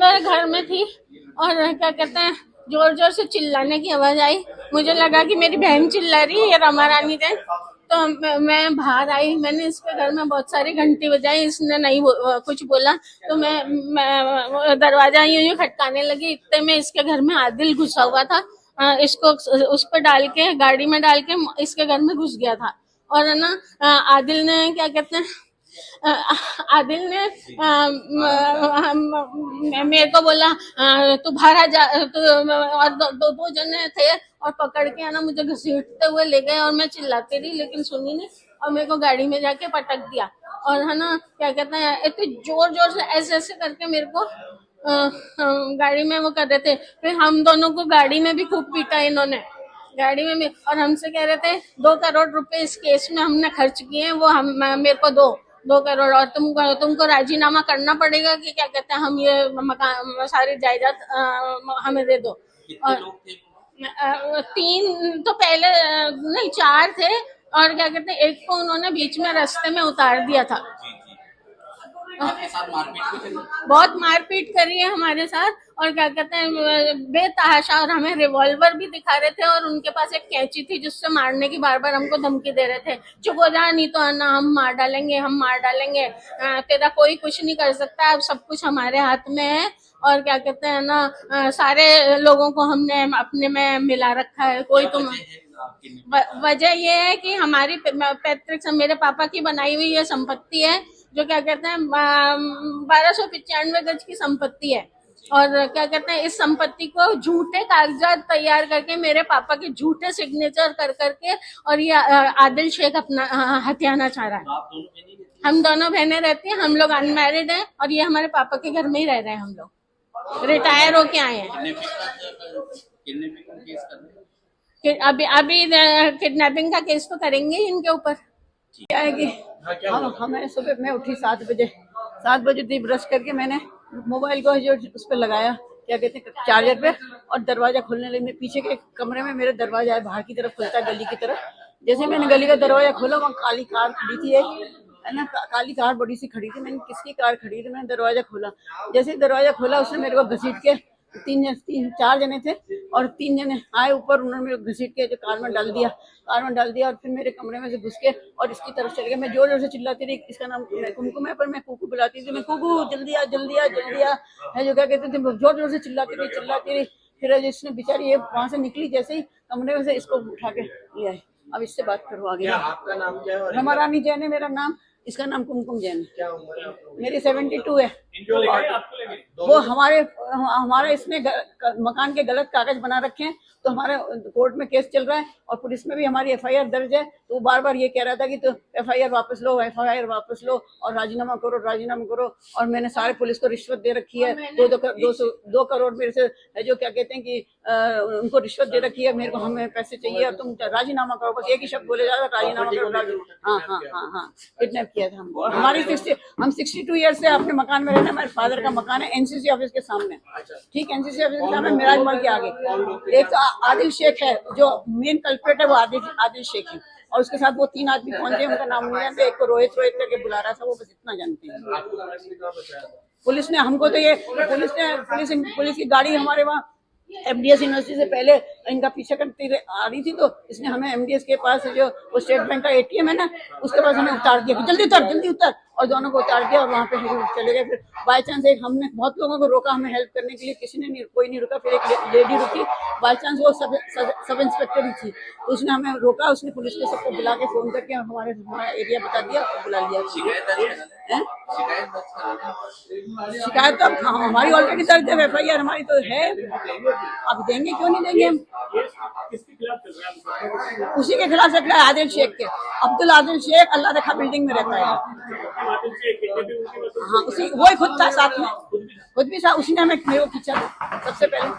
अंदर घर में थी और क्या कहते हैं जोर जोर से चिल्लाने की आवाज आई। मुझे लगा कि मेरी बहन चिल्ला रही है, ये रमा रानी है। तो मैं बाहर आई, मैंने इसके घर में बहुत सारी घंटी बजाई, इसने नहीं कुछ बोला। तो मैं दरवाजा यूं खटकाने लगी, इतने में इसके घर में आदिल घुसा हुआ था। इसको उस पर डाल के, गाड़ी में डाल के इसके घर में घुस गया था। और है ना, आदिल ने क्या कहते हैं, आदिल ने मेरे को बोला तू बाहर आ जा, और दो जने थे और पकड़ के है ना मुझे घसीटते हुए ले गए और मैं चिल्लाती रही लेकिन सुनी नहीं और मेरे को गाड़ी में जाके पटक दिया। और है ना क्या कहते हैं, इतने जोर जोर से ऐसे ऐसे करके मेरे को गाड़ी में वो कर रहे थे। फिर हम दोनों को गाड़ी में भी खूब पीटा इन्होंने, गाड़ी में भी। और हमसे कह रहे थे 2 करोड़ रुपए इस केस में हमने खर्च किए हैं, वो हम मेरे को 2 करोड़, और तुमको राजीनामा करना पड़ेगा कि क्या कहते हैं हम ये मकान सारी जायदाद हमें दे दो। और 3 तो पहले नहीं 4 थे और क्या कहते हैं एक को उन्होंने बीच में रास्ते में उतार दिया था। आपके साथ मारपीट भी करी? बहुत मारपीट करी है हमारे साथ। और क्या कहते हैं बेतहाशा, और हमें रिवॉल्वर भी दिखा रहे थे और उनके पास एक कैंची थी जिससे मारने की बार बार हमको धमकी दे रहे थे। चुप हो जा, नहीं तो ना हम मार डालेंगे, हम मार डालेंगे, तेरा कोई कुछ नहीं कर सकता, अब सब कुछ हमारे हाथ में है। और क्या कहते हैं ना, सारे लोगों को हमने अपने में मिला रखा है। कोई तुम वजह ये है कि हमारी पैतृक मेरे पापा की बनाई हुई ये संपत्ति है, जो क्या कहते हैं 1295 गज की संपत्ति है। और क्या कहते हैं इस संपत्ति को झूठे कागजात तैयार करके मेरे पापा के झूठे सिग्नेचर कर करके और ये आदिल शेख अपना हथियाना चाह रहा है। हम दोनों बहनें रहती हैं, हम लोग अनमैरिड हैं और ये हमारे पापा के घर में ही रह रहे हैं। हम लोग रिटायर होके आए हैं। अभी किडनैपिंग का केस तो करेंगे इनके ऊपर। क्या है कि हमें सुबह मैं उठी 7 बजे थी, ब्रश करके मैंने मोबाइल को जो उस पर लगाया, क्या कहते हैं चार्जर पे, और दरवाजा खोलने लगी। मैं पीछे के कमरे में मेरा दरवाजा है, बाहर की तरफ खुलता है गली की तरफ। जैसे मैंने गली का दरवाजा खोला, वहाँ काली कार खड़ी थी है ना, काली कार बड़ी सी खड़ी थी। मैंने किसकी कार खड़ी थी, मैंने दरवाजा खोला। जैसे दरवाजा खोला उसने मेरे को घसीट के 4 जने थे और 3 जने आए ऊपर, उन्होंने मेरे घसीट के जो कार में डाल दिया और फिर मेरे कमरे में से घुस के और इसकी तरफ चले गए। मैं जोर जोर से चिल्लाती रही, इसका नाम कुमकुम है पर मैं कुकू बुलाती थी, मैं कुकू जल्दी आ जल्दी आ जल्दी आ है जो क्या कहते थे, जोर जोर से चिल्लाती रही। फिर इसने बेचारी ये वहां से निकली, जैसे ही कमरे में से इसको उठा के ले आए। अब इससे बात करो आगे। आपका नाम क्या है? रमा रानी जैन है मेरा नाम, इसका नाम कुमकुम जैन। क्या उम्र है? मेरी 72 है। वो हमारे इसमें मकान के गलत कागज बना रखे हैं, तो हमारे कोर्ट में केस चल रहा है और पुलिस में भी हमारी FIR दर्ज है। तो वो बार बार ये कह रहा था कि तो FIR वापस लो, FIR वापस लो और राजीनामा करो। और मैंने सारे पुलिस को रिश्वत दे रखी है, 2 करोड़ मेरे से है, जो क्या कहते हैं कि उनको रिश्वत दे रखी है। मेरे को हमें पैसे चाहिए और तुम राजीनामा करो, बस एक ही शब्द बोले जा रहा, राजीनामा करो। हाँ किडनैप किया था हमको। और हम 62 ईयर से अपने मकान में रहना। हमारे फादर का मकान है NCC ऑफिस के सामने, ठीक, NCC ऑफिस के सामने मिराज मॉल के आगे। एक आदिल शेख है, जो मेन कल्प्रेट है, वो आदिल शेख है, और उसके साथ वो 3 आदमी कौन थे उनका नाम नहीं जानते। एक को रोहित करके बुला रहा था, वो बस इतना जानते हैं। पुलिस ने हमको तो ये पुलिस की गाड़ी हमारे वहाँ MDS यूनिवर्सिटी से पहले इनका पीछा करती आ रही थी, तो इसने हमें MDS के पास जो वो स्टेट बैंक का ATM है ना, उसके पास हमें उतार दिया कि जल्दी उतर, और दोनों को उतार दिया और वहाँ पे चले गए। फिर बाई चांस हमने बहुत लोगों को रोका हमें हेल्प करने के लिए, कोई नहीं रुका। फिर एक लेडी रुकी, बाई चांस वो सब इंस्पेक्टर ही थी, तो उसने हमें रोका। उसने पुलिस के सबको बुला के फोन करके हमारा एरिया बता दिया, बुला लिया। शिकायत तो हमारी ऑलरेडी दर्ज है, FIR हमारी तो है। अब देंगे, क्यों नहीं देंगे हम। उसी के खिलाफ चल रहा है, आदिल शेख के, अब्दुल आदिल शेख अल्लाह रखा बिल्डिंग में रहता है। हाँ, वही खुद था साथ में, खुद भी था, उसी ने हमें खींचा सबसे पहले।